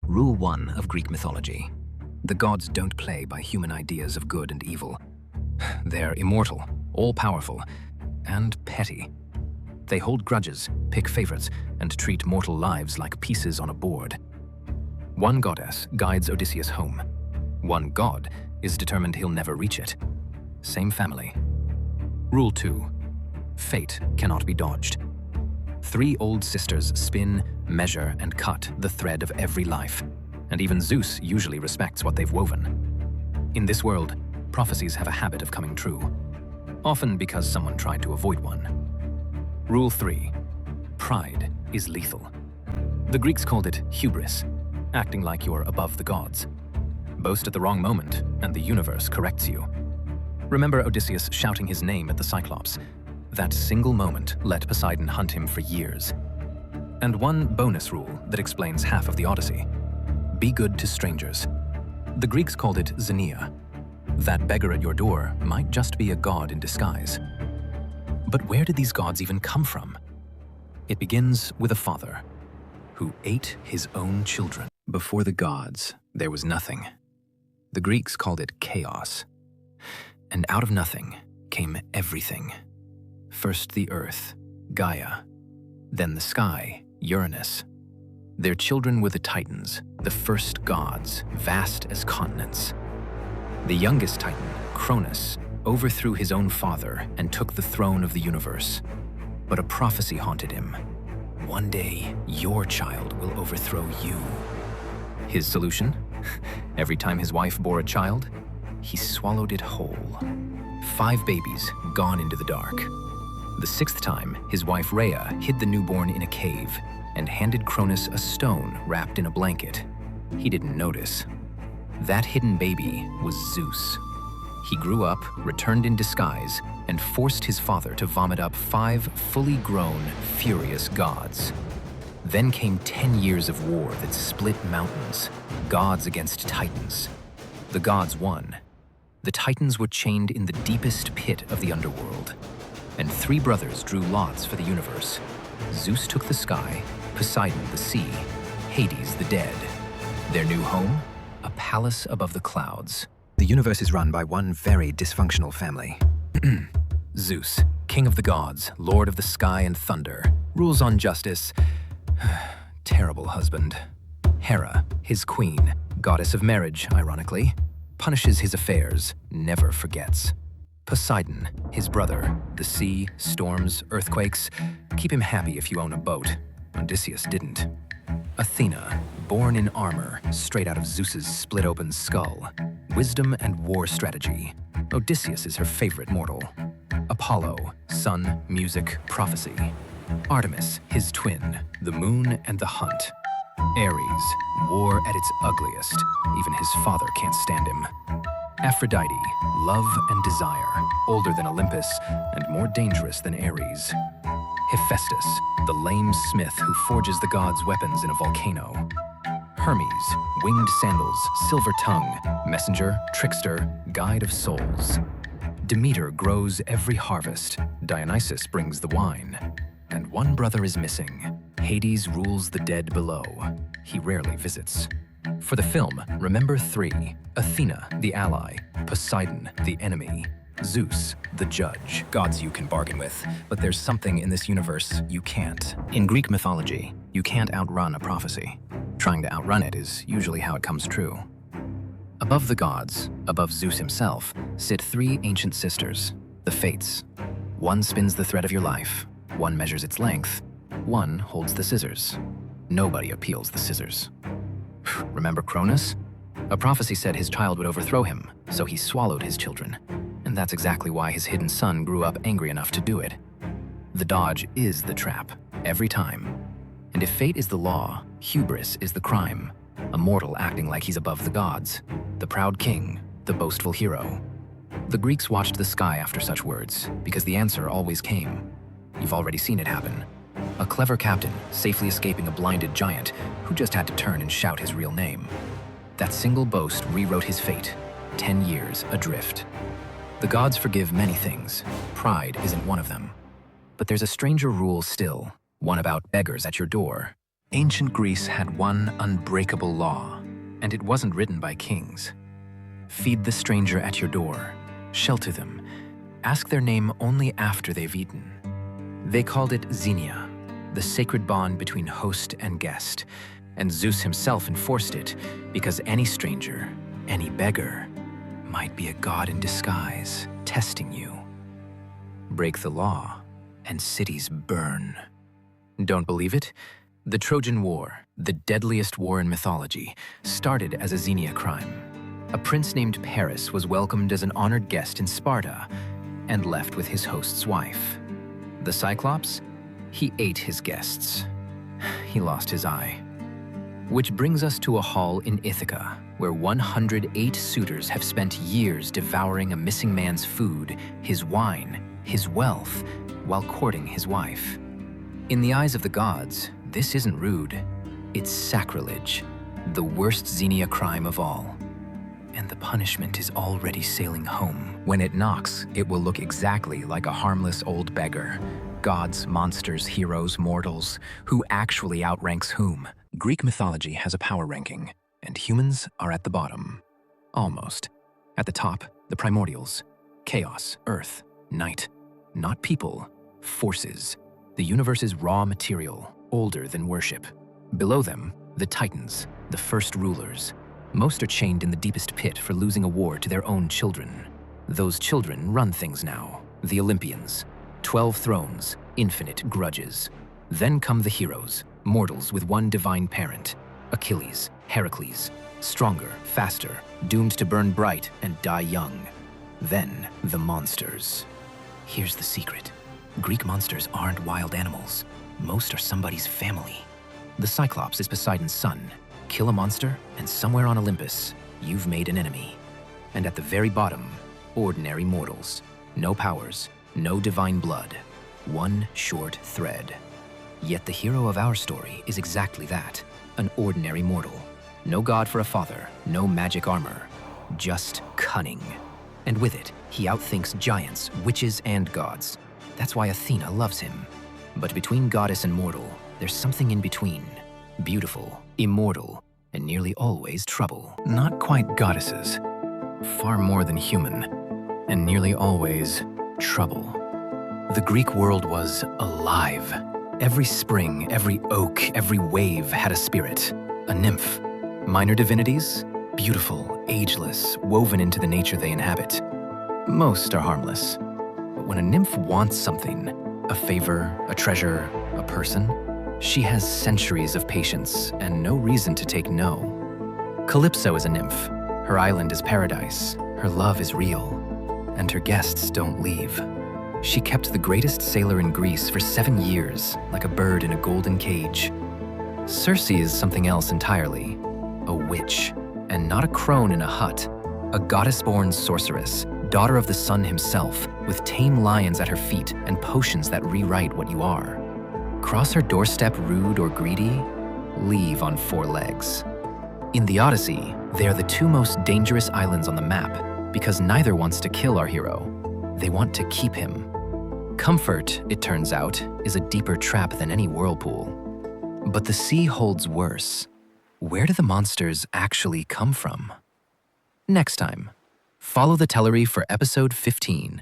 Rule 1 of Greek mythology. The gods don't play by human ideas of good and evil. They're immortal, all-powerful, and petty. They hold grudges, pick favorites, and treat mortal lives like pieces on a board. One goddess guides Odysseus home. One god is determined he'll never reach it. Same family. Rule 2. Fate cannot be dodged. 3 old sisters spin, measure, and cut the thread of every life, and even Zeus usually respects what they've woven. In this world, prophecies have a habit of coming true, often because someone tried to avoid one. Rule 3. Pride is lethal. The Greeks called it hubris, acting like you're above the gods. Boast at the wrong moment, and the universe corrects you. Remember Odysseus shouting his name at the Cyclops? That single moment let Poseidon hunt him for years. And one bonus rule that explains half of the Odyssey. Be good to strangers. The Greeks called it xenia. That beggar at your door might just be a god in disguise. But where did these gods even come from? It begins with a father who ate his own children. Before the gods, there was nothing. The Greeks called it chaos. And out of nothing came everything. First the earth, Gaia, then the sky, Uranus. Their children were the Titans, the first gods, vast as continents. The youngest Titan, Cronus, overthrew his own father and took the throne of the universe. But a prophecy haunted him. One day, your child will overthrow you. His solution? Every time his wife bore a child, he swallowed it whole. 5 babies gone into the dark. The 6th time, his wife Rhea hid the newborn in a cave and handed Cronus a stone wrapped in a blanket. He didn't notice. That hidden baby was Zeus. He grew up, returned in disguise, and forced his father to vomit up 5 fully grown, furious gods. Then came 10 years of war that split mountains, gods against titans. The gods won. The titans were chained in the deepest pit of the underworld. And 3 brothers drew lots for the universe. Zeus took the sky, Poseidon the sea, Hades the dead. Their new home? A palace above the clouds. The universe is run by one very dysfunctional family. Zeus, king of the gods, lord of the sky and thunder, rules on justice. Terrible husband. Hera, his queen, goddess of marriage, ironically, punishes his affairs, never forgets. Poseidon, his brother, the sea, storms, earthquakes. Keep him happy if you own a boat. Odysseus didn't. Athena, born in armor, straight out of Zeus's split-open skull. Wisdom and war strategy. Odysseus is her favorite mortal. Apollo, sun, music, prophecy. Artemis, his twin, the moon and the hunt. Ares, war at its ugliest. Even his father can't stand him. Aphrodite, love and desire, older than Olympus and more dangerous than Ares. Hephaestus, the lame smith who forges the gods' weapons in a volcano. Hermes, winged sandals, silver tongue, messenger, trickster, guide of souls. Demeter grows every harvest. Dionysus brings the wine. And one brother is missing. Hades rules the dead below. He rarely visits. For the film, remember 3. Athena, the ally. Poseidon, the enemy. Zeus, the judge. Gods you can bargain with, but there's something in this universe you can't. In Greek mythology, you can't outrun a prophecy. Trying to outrun it is usually how it comes true. Above the gods, above Zeus himself, sit 3 ancient sisters, the Fates. One spins the thread of your life. One measures its length. One holds the scissors. Nobody appeals the scissors. Remember Cronus? A prophecy said his child would overthrow him, so he swallowed his children. And that's exactly why his hidden son grew up angry enough to do it. The dodge is the trap, every time. And if fate is the law, hubris is the crime. A mortal acting like he's above the gods. The proud king, the boastful hero. The Greeks watched the sky after such words, because the answer always came. You've already seen it happen. A clever captain, safely escaping a blinded giant who just had to turn and shout his real name. That single boast rewrote his fate, 10 years adrift. The gods forgive many things. Pride isn't one of them. But there's a stranger rule still, one about beggars at your door. Ancient Greece had one unbreakable law, and it wasn't written by kings. Feed the stranger at your door, shelter them, ask their name only after they've eaten. They called it xenia, the sacred bond between host and guest, and Zeus himself enforced it because any stranger, any beggar, might be a god in disguise, testing you. Break the law, and cities burn. Don't believe it? The Trojan War, the deadliest war in mythology, started as a xenia crime. A prince named Paris was welcomed as an honored guest in Sparta and left with his host's wife. The Cyclops? He ate his guests. He lost his eye. Which brings us to a hall in Ithaca, where 108 suitors have spent years devouring a missing man's food, his wine, his wealth, while courting his wife. In the eyes of the gods, this isn't rude. It's sacrilege, the worst xenia crime of all. And the punishment is already sailing home. When it knocks, it will look exactly like a harmless old beggar. Gods, monsters, heroes, mortals, who actually outranks whom? Greek mythology has a power ranking, and humans are at the bottom. Almost. At the top, the primordials. Chaos, earth, night. Not people, forces. The universe's raw material, older than worship. Below them, the titans, the first rulers. Most are chained in the deepest pit for losing a war to their own children. Those children run things now. The Olympians. 12 thrones, infinite grudges. Then come the heroes, mortals with one divine parent. Achilles, Heracles, stronger, faster, doomed to burn bright and die young. Then the monsters. Here's the secret. Greek monsters aren't wild animals. Most are somebody's family. The Cyclops is Poseidon's son. Kill a monster, and somewhere on Olympus, you've made an enemy. And at the very bottom, ordinary mortals. No powers, no divine blood. One short thread. Yet the hero of our story is exactly that, an ordinary mortal. No god for a father, no magic armor, just cunning. And with it, he outthinks giants, witches, and gods. That's why Athena loves him. But between goddess and mortal, there's something in between. Beautiful, immortal, and nearly always trouble. Not quite goddesses, far more than human, and nearly always trouble. The Greek world was alive. Every spring, every oak, every wave had a spirit, a nymph. Minor divinities, beautiful, ageless, woven into the nature they inhabit. Most are harmless. But when a nymph wants something, a favor, a treasure, a person, she has centuries of patience and no reason to take no. Calypso is a nymph. Her island is paradise. Her love is real. And her guests don't leave. She kept the greatest sailor in Greece for 7 years, like a bird in a golden cage. Circe is something else entirely. A witch, and not a crone in a hut. A goddess-born sorceress, daughter of the sun himself, with tame lions at her feet and potions that rewrite what you are. Cross her doorstep rude or greedy, leave on 4 legs. In the Odyssey, they are the 2 most dangerous islands on the map because neither wants to kill our hero. They want to keep him. Comfort, it turns out, is a deeper trap than any whirlpool. But the sea holds worse. Where do the monsters actually come from? Next time, follow the Tellery for episode 15.